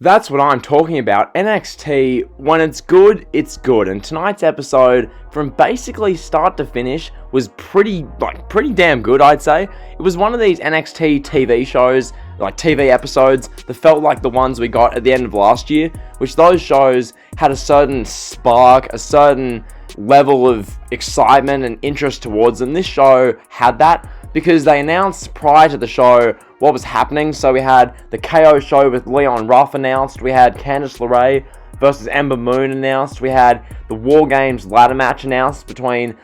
That's what I'm talking about. NXT, when it's good, it's good. And tonight's episode, from basically start to finish, was pretty damn good, I'd say. It was one of these NXT TV shows, like TV episodes, that felt like the ones we got at the end of last year, which those shows had a certain spark, a certain level of excitement and interest towards them. This show had that, because they announced prior to the show what was happening. So we had the KO show with Leon Ruff announced, we had Candice LeRae versus Ember Moon announced, we had the WarGames ladder match announced between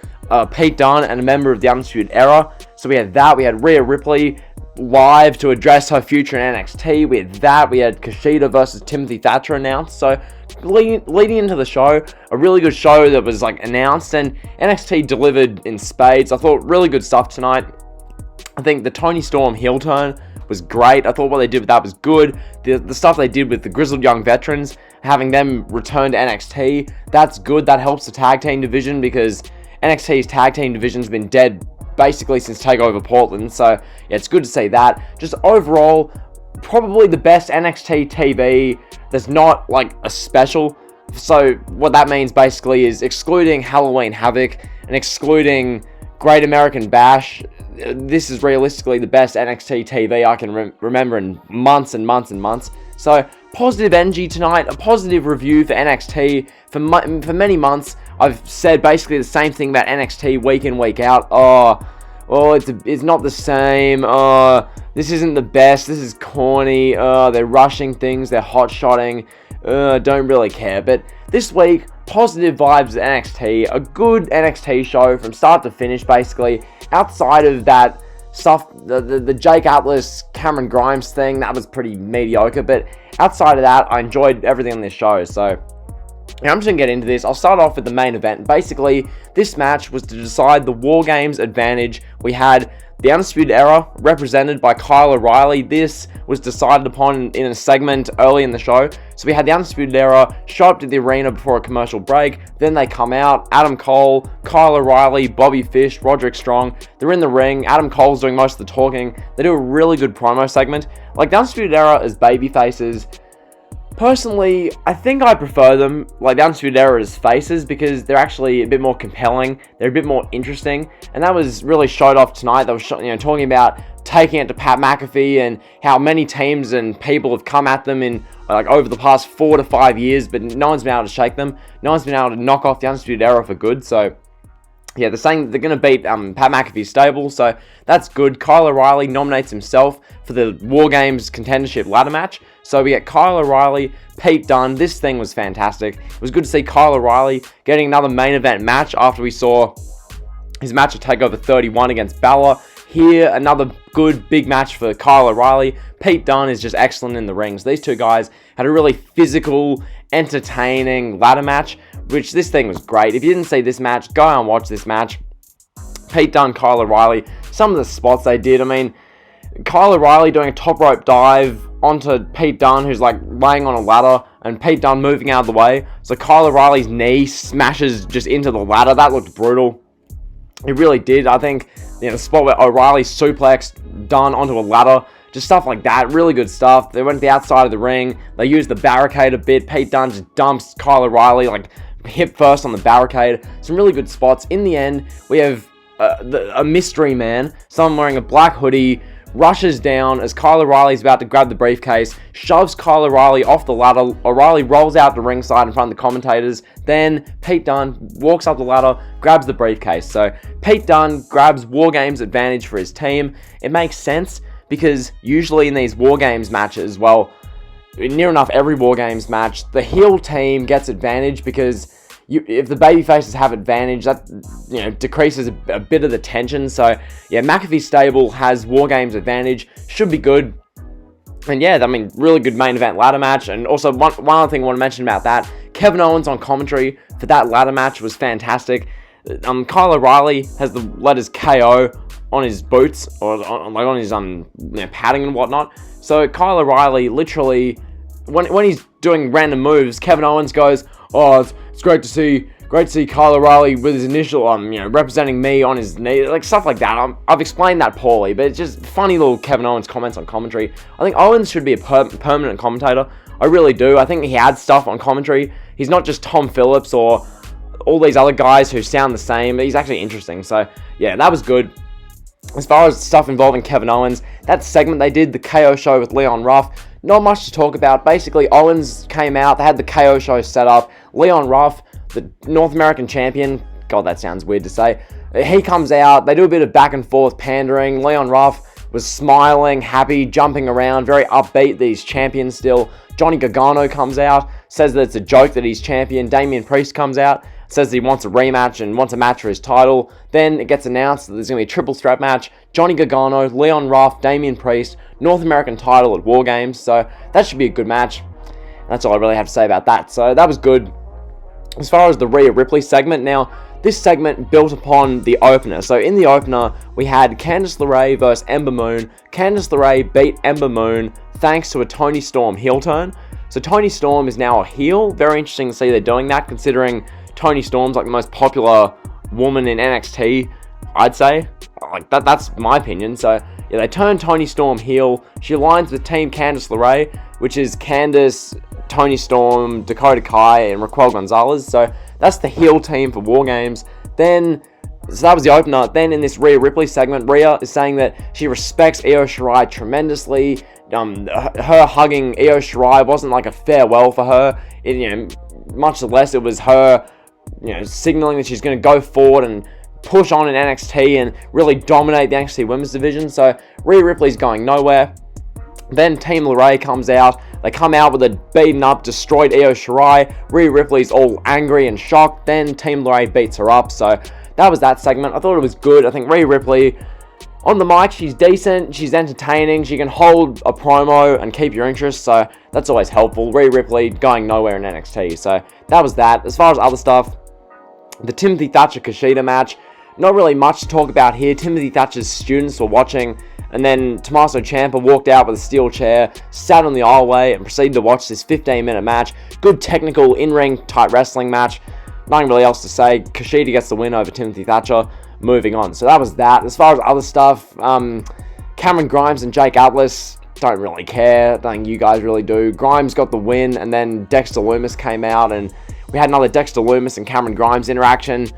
Pete Dunne and a member of the Undisputed Era. So we had that, we had Rhea Ripley live to address her future in NXT, we had that, we had Kushida versus Timothy Thatcher announced. So leading into the show, a really good show that was announced, and NXT delivered in spades. I thought really good stuff tonight. I think the Toni Storm heel turn was great. I thought what they did with that was good. The stuff they did with the Grizzled Young Veterans, having them return to NXT, that's good. That helps the tag team division, because NXT's tag team division's been dead basically since TakeOver Portland. So yeah, it's good to see that. Just overall, probably the best NXT TV that's not a special. So what that means basically is, excluding Halloween Havoc and excluding Great American Bash, this is realistically the best NXT TV I can remember in months and months and months. So positive energy tonight, a positive review for NXT. For many months, I've said basically the same thing about NXT week in, week out. It's not the same. This isn't the best. This is corny. They're rushing things. They're hot-shotting. Don't really care. But this week, positive vibes at NXT. A good NXT show from start to finish, basically. Outside of that stuff, the Jake Atlas, Cameron Grimes thing, that was pretty mediocre. But outside of that, I enjoyed everything on this show. So yeah, I'm just going to get into this. I'll start off with the main event. Basically, this match was to decide the WarGames advantage. We had the Undisputed Era, represented by Kyle O'Reilly. This was decided upon in a segment early in the show. So we had the Undisputed Era show up to the arena before a commercial break. Then they come out. Adam Cole, Kyle O'Reilly, Bobby Fish, Roderick Strong. They're in the ring. Adam Cole's doing most of the talking. They do a really good promo segment. The Undisputed Era as baby faces, personally, I think I prefer them, the Undisputed Era as faces, because they're actually a bit more compelling, they're a bit more interesting, and that was really showed off tonight. They were talking about taking it to Pat McAfee and how many teams and people have come at them in over the past 4 to 5 years, but no one's been able to shake them. No one's been able to knock off the Undisputed Era for good. So yeah, they're saying they're going to beat Pat McAfee's stable, so that's good. Kyle O'Reilly nominates himself for the WarGames contendership ladder match. So we get Kyle O'Reilly, Pete Dunne. This thing was fantastic. It was good to see Kyle O'Reilly getting another main event match after we saw his match at TakeOver 31 against Balor. Here, another good big match for Kyle O'Reilly. Pete Dunne is just excellent in the rings. These two guys had a really physical, entertaining ladder match, which this thing was great. If you didn't see this match, go out and watch this match. Pete Dunne, Kyle O'Reilly, some of the spots they did. I mean, Kyle O'Reilly doing a top rope dive onto Pete Dunne, who's laying on a ladder, and Pete Dunne moving out of the way. So Kyle O'Reilly's knee smashes just into the ladder. That looked brutal. It really did. I think the spot where O'Reilly suplexed Dunne onto a ladder, just stuff like that. Really good stuff. They went to the outside of the ring. They used the barricade a bit. Pete Dunne just dumps Kyle O'Reilly hip first on the barricade. Some really good spots. In the end, we have a mystery man, someone wearing a black hoodie, rushes down as Kyle O'Reilly's about to grab the briefcase, shoves Kyle O'Reilly off the ladder. O'Reilly rolls out to ringside in front of the commentators. Then Pete Dunne walks up the ladder, grabs the briefcase. So Pete Dunne grabs WarGames advantage for his team. It makes sense, because usually in these WarGames matches, well, near enough every WarGames match, the heel team gets advantage, because if the babyfaces have advantage, that decreases a bit of the tension. So yeah, McAfee's stable has WarGames advantage, should be good. And yeah, I mean, really good main event ladder match. And also one other thing I want to mention about that, Kevin Owens on commentary for that ladder match was fantastic. Kyle O'Reilly has the letters KO on his boots, or on his padding and whatnot. So Kyle O'Reilly literally, when he's doing random moves, Kevin Owens goes, "Oh, it's great to see Kyle O'Reilly with his initial, representing me on his knee," stuff like that. I've explained that poorly, but it's just funny little Kevin Owens comments on commentary. I think Owens should be a permanent commentator I really do. I think he adds stuff on commentary. He's not just Tom Phillips or all these other guys who sound the same. He's actually interesting. So, yeah, that was good. As far as stuff involving Kevin Owens, that segment they did, the KO show with Leon Ruff, not much to talk about. Basically, Owens came out, they had the KO show set up. Leon Ruff, the North American champion, God, that sounds weird to say, he comes out, they do a bit of back and forth pandering. Leon Ruff was smiling, happy, jumping around, very upbeat that he's champion still. Johnny Gargano comes out, says that it's a joke that he's champion. Damian Priest comes out, says he wants a rematch and wants a match for his title. Then it gets announced that there's going to be a triple threat match. Johnny Gargano, Leon Ruff, Damian Priest, North American title at WarGames. So that should be a good match. That's all I really have to say about that. So that was good. As far as the Rhea Ripley segment, now this segment built upon the opener. So in the opener, we had Candice LeRae versus Ember Moon. Candice LeRae beat Ember Moon thanks to a Toni Storm heel turn. So Toni Storm is now a heel. Very interesting to see they're doing that, considering Toni Storm's like the most popular woman in NXT, I'd say. Like that's my opinion. So yeah, they turned Toni Storm heel. She aligns with Team Candice LeRae, which is Candice, Toni Storm, Dakota Kai, and Raquel Gonzalez. So that's the heel team for WarGames. Then, so that was the opener. Then in this Rhea Ripley segment, Rhea is saying that she respects Io Shirai tremendously. Her hugging Io Shirai wasn't like a farewell for her. Much less it was her, signaling that she's going to go forward and push on in NXT and really dominate the NXT Women's Division. So Rhea Ripley's going nowhere. Then Team LeRae comes out. They come out with a beaten up, destroyed Io Shirai. Rhea Ripley's all angry and shocked. Then Team LeRae beats her up. So that was that segment. I thought it was good. I think Rhea Ripley, on the mic, she's decent. She's entertaining. She can hold a promo and keep your interest. So that's always helpful. Rhea Ripley going nowhere in NXT. So that was that. As far as other stuff, the Timothy Thatcher-Kushida match, not really much to talk about here. Timothy Thatcher's students were watching, and then Tommaso Ciampa walked out with a steel chair, sat on the aisleway, and proceeded to watch this 15-minute match. Good technical, in-ring type wrestling match. Nothing really else to say. Kushida gets the win over Timothy Thatcher. Moving on. So that was that. As far as other stuff, Cameron Grimes and Jake Atlas, don't really care. Don't think you guys really do. Grimes got the win, and then Dexter Lumis came out, and we had another Dexter Lumis and Cameron Grimes interaction.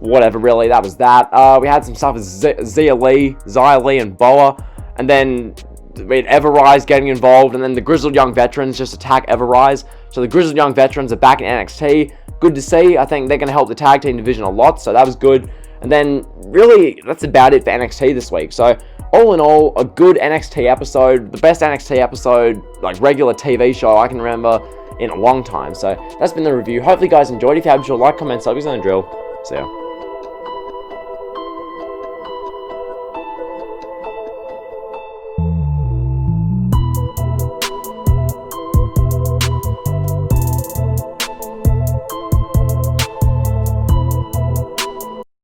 Whatever, really, that was that. We had some stuff with Xia Li, and Boa, and then we had Everrise getting involved, and then the Grizzled Young Veterans just attack Everrise. So the Grizzled Young Veterans are back in NXT. Good to see. I think they're going to help the tag team division a lot, so that was good. And then, really, that's about it for NXT this week. So, all in all, a good NXT episode. The best NXT episode, like regular TV show I can remember in a long time. So, that's been the review. Hopefully you guys enjoyed. If you have, be sure to like, comment, sub, and drill. See ya.